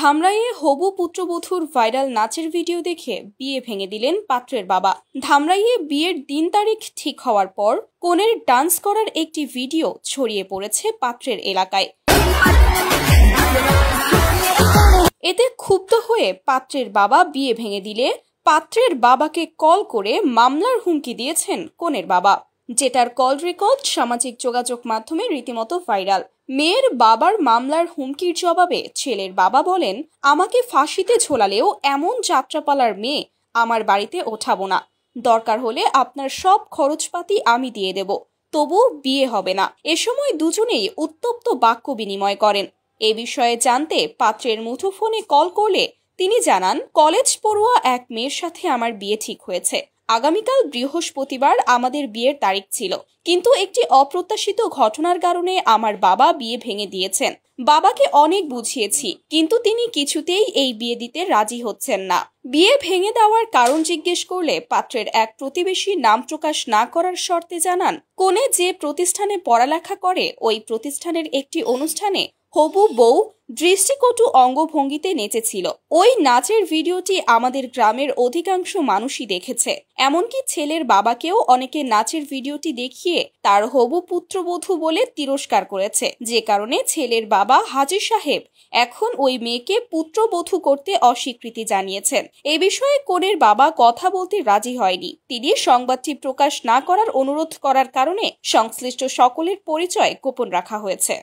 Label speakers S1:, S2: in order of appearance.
S1: ধামরাইয়ে হবু পুত্রবধূর ভাইরাল নাচের ভিডিও দেখে বিয়ে ভেঙে দিলেন পাত্রের বাবা। ধামরাইয়ে বিয়ের দিন তারিখ ঠিক হওয়ার পর কনের ডান্স করার একটি ভিডিও ছড়িয়ে পড়েছে পাত্রের এলাকায়। এতে ক্ষুব্ধ হয়ে পাত্রের বাবা বিয়ে ভেঙে দিলে পাত্রের বাবাকে কল করে মামলার হুমকি দিয়েছেন কনের বাবা, যেটার কল রেকর্ড সামাজিক যোগাযোগ মাধ্যমে রীতিমতো ভাইরাল। মেয়ের বাবার মামলার হুমকির জবাবে ছেলের বাবা বলেন, আমাকে ফাঁসিতে ঝোলালেও এমন যাত্রাপালার মেয়ে আমার বাড়িতে ওঠাবো না। দরকার হলে আপনার সব খরচপাতি আমি দিয়ে দেব, তবু বিয়ে হবে না। এ সময় দুজনেই উত্তপ্ত বাক্য বিনিময় করেন। এ বিষয়ে জানতে পাত্রের মুঠোফোনে কল করলে তিনি জানান, কলেজ পড়ুয়া এক মেয়ের সাথে আমার বিয়ে ঠিক হয়েছে। আগামীকাল বৃহস্পতিবার আমাদের বিয়ের তারিখ ছিল, কিন্তু একটি অপ্রত্যাশিত ঘটনার কারণে আমার বাবা বিয়ে ভেঙে দিয়েছেন। বাবাকে অনেক বুঝিয়েছি, কিন্তু তিনি কিছুতেই এই বিয়ে দিতে রাজি হচ্ছেন না। বিয়ে ভেঙে দেওয়ার কারণ জিজ্ঞেস করলে পাত্রের এক প্রতিবেশী নাম প্রকাশ না করার শর্তে জানান, কনে যে প্রতিষ্ঠানে পড়ালেখা করে ওই প্রতিষ্ঠানের একটি অনুষ্ঠানে হবু বউ দৃষ্টিকটু অঙ্গভঙ্গিতে নেচেছিল। ওই নাচের ভিডিওটি আমাদের গ্রামের অধিকাংশ মানুষই দেখেছে। এমনকি ছেলের বাবাকেও অনেকে নাচের ভিডিওটি দেখিয়ে তার হবু পুত্রবধূ বলে তিরস্কার করেছে, যে কারণে ছেলের বাবা হাজী সাহেব এখন ওই মেয়েকে পুত্রবধূ করতে অস্বীকৃতি জানিয়েছেন। এ বিষয়ে কনের বাবা কথা বলতে রাজি হয়নি। তিনি সংবাদটি প্রকাশ না করার অনুরোধ করার কারণে সংশ্লিষ্ট সকলের পরিচয় গোপন রাখা হয়েছে।